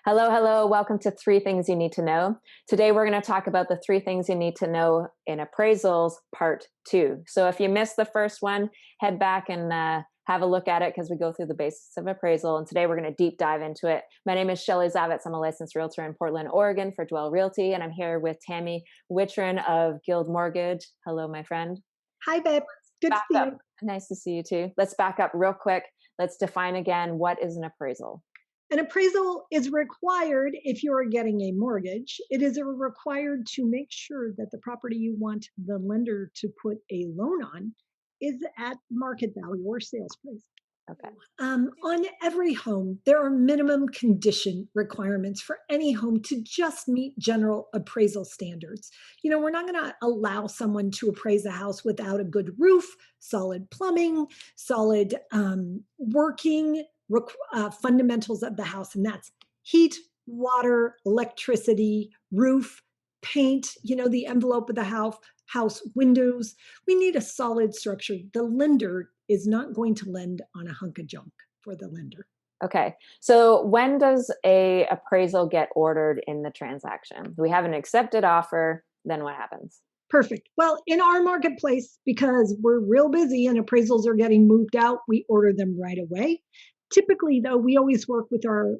Hello, hello. Welcome to Three Things You Need to Know. Today, we're going to talk about the three things you need to know in appraisals part 2. So if you missed the first one, head back and have a look at it because we go through the basics of appraisal. And today we're going to deep dive into it. My name is Shelley Zavitz. I'm a licensed realtor in Portland, Oregon for Dwell Realty. And I'm here with Tammy Wittren of Guild Mortgage. Hello, my friend. Hi, babe. Good to Back see up. you. Nice to see you too. Let's back up real quick. Let's define again, what is an appraisal? An appraisal is required if you are getting a mortgage. It is required to make sure that the property you want the lender to put a loan on is at market value or sales price. Okay. On every home, there are minimum condition requirements for any home to just meet general appraisal standards. You know, we're not going to allow someone to appraise a house without a good roof, solid plumbing, solid working fundamentals of the house, and that's heat, water, electricity, roof, paint, the envelope of the house, windows. We need a solid structure. The lender is not going to lend on a hunk of junk for the lender. Okay. So when does a appraisal get ordered in the transaction? We have an accepted offer, then what happens? Perfect. Well, in our marketplace, because we're real busy and appraisals are getting moved out, we order them right away. Typically, though, we always work with our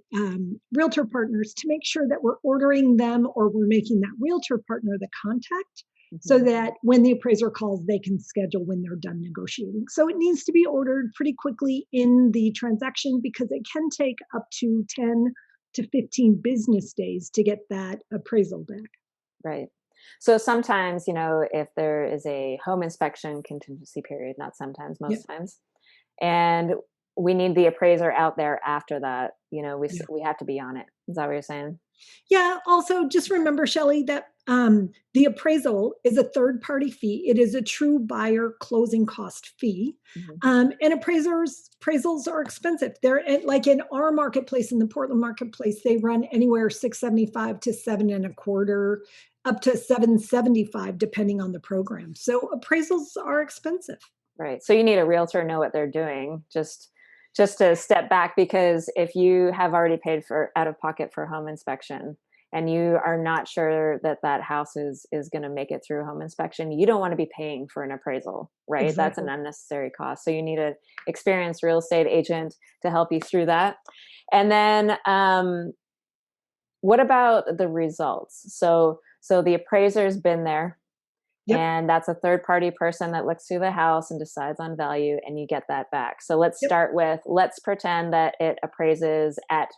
realtor partners to make sure that we're ordering them or we're making that realtor partner the contact so that when the appraiser calls, they can schedule when they're done negotiating. So it needs to be ordered pretty quickly in the transaction because it can take up to 10 to 15 business days to get that appraisal back. Right. So sometimes, if there is a home inspection contingency period, not sometimes, Yep. most times, and we need the appraiser out there after that, Yeah. we have to be on it. Is that what you're saying? Yeah. Also, just remember, Shelley, that the appraisal is a third-party fee. It is a true buyer closing cost fee, and appraisals are expensive. They're like in our marketplace, in the Portland marketplace, they run anywhere $675 to $725, up to $775, depending on the program. So appraisals are expensive. Right. So you need a realtor know what they're doing. Just to step back, because if you have already paid for out of pocket for home inspection and you are not sure that that house is going to make it through home inspection, you don't want to be paying for an appraisal, right? Exactly. That's an unnecessary cost. So you need an experienced real estate agent to help you through that. And then what about the results? So the appraiser's been there. Yep. And that's a third party person that looks through the house and decides on value, and you get that back. So let's start with, let's pretend that it appraises at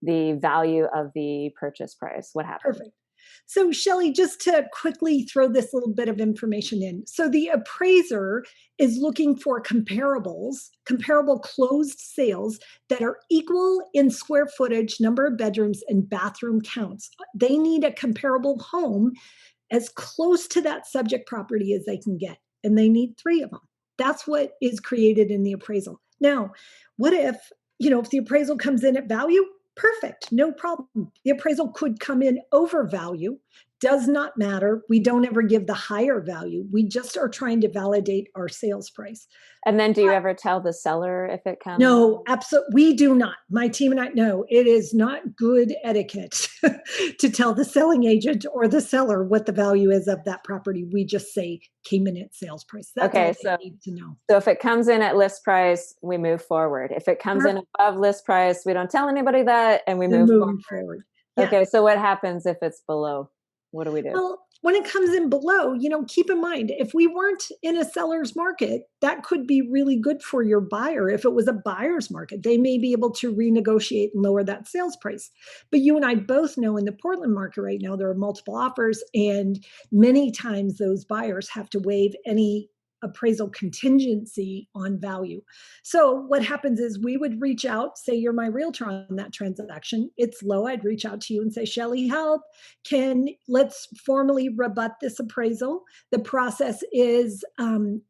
the value of the purchase price. What happens? Perfect. So, Shelley, just to quickly throw this little bit of information in. So, the appraiser is looking for comparable closed sales that are equal in square footage, number of bedrooms, and bathroom counts. They need a comparable home as close to that subject property as they can get. And they need 3 of them. That's what is created in the appraisal. Now, what if the appraisal comes in at value? Perfect, no problem. The appraisal could come in over value. Does not matter. We don't ever give the higher value. We just are trying to validate our sales price. And then do you ever tell the seller if it comes? No, absolutely. We do not. My team and I know it is not good etiquette to tell the selling agent or the seller what the value is of that property. We just say came in at sales price. That's all they need to know. So if it comes in at list price, we move forward. If it comes in above list price, we don't tell anybody that, and we move forward. Yeah. Okay, so what happens if it's below? What do we do? Well, when it comes in below, keep in mind, if we weren't in a seller's market, that could be really good for your buyer. If it was a buyer's market, they may be able to renegotiate and lower that sales price. But you and I both know in the Portland market right now, there are multiple offers, and many times those buyers have to waive any appraisal contingency on value. So what happens is we would reach out, say you're my realtor on that transaction. It's low. I'd reach out to you and say, Shelley, help. Let's formally rebut this appraisal. The process is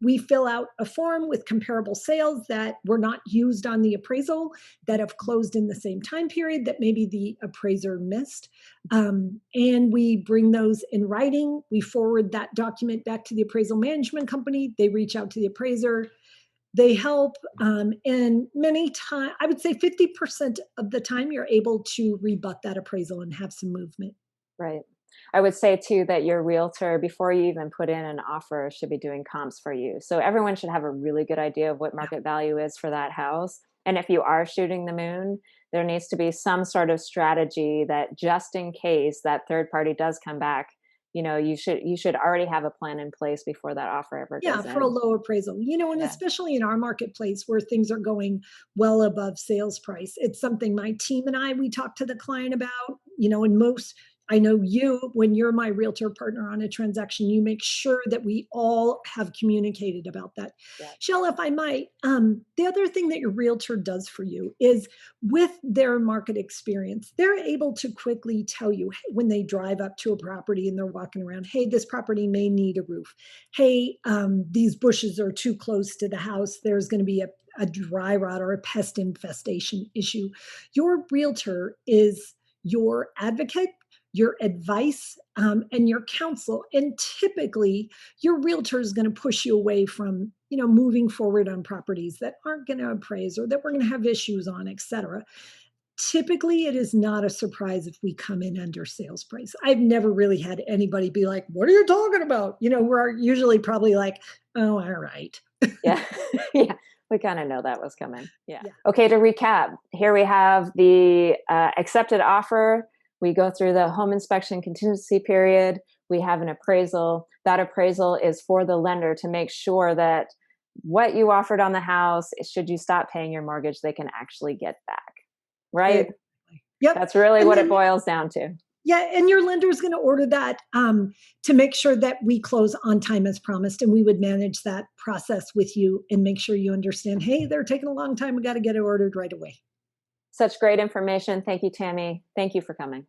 we fill out a form with comparable sales that were not used on the appraisal that have closed in the same time period that maybe the appraiser missed. And we bring those in writing. We forward that document back to the appraisal management company. They reach out to the appraiser. They help, and many times, I would say 50% of the time, you're able to rebut that appraisal and have some movement. Right. I would say too that your realtor, before you even put in an offer, should be doing comps for you. So everyone should have a really good idea of what Yeah. market value is for that house. And if you are shooting the moon, there needs to be some sort of strategy that just in case that third party does come back, you should already have a plan in place before that offer ever Yeah, goes for a in. low appraisal. And Yeah. especially in our marketplace where things are going well above sales price. It's something my team and we talk to the client about, and I know when you're my realtor partner on a transaction, you make sure that we all have communicated about that. Yeah. Shell, if I might, the other thing that your realtor does for you is with their market experience, they're able to quickly tell you, hey, when they drive up to a property and they're walking around, hey, this property may need a roof. Hey, these bushes are too close to the house. There's going to be a dry rot or a pest infestation issue. Your realtor is your advocate, your advice, and your counsel. And typically, your realtor is going to push you away from, moving forward on properties that aren't going to appraise or that we're going to have issues on, et cetera. Typically, it is not a surprise if we come in under sales price. I've never really had anybody be like, "What are you talking about?" We're usually probably like, "Oh, all right." Yeah. Yeah. We kind of know that was coming. Yeah. Yeah. Okay. To recap, here we have the accepted offer. We go through the home inspection contingency period. We have an appraisal. That appraisal is for the lender to make sure that what you offered on the house, should you stop paying your mortgage, they can actually get back. Right? Exactly. Yep. That's really And what it then boils down to. yeah, and your lender is going to order that to make sure that we close on time as promised, and we would manage that process with you and make sure you understand. Hey, they're taking a long time. We got to get it ordered right away. Such great information. Thank you, Tammy. Thank you for coming.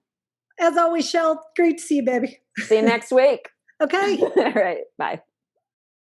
As always, Shell, great to see you, baby. See you next week. Okay. All right. Bye.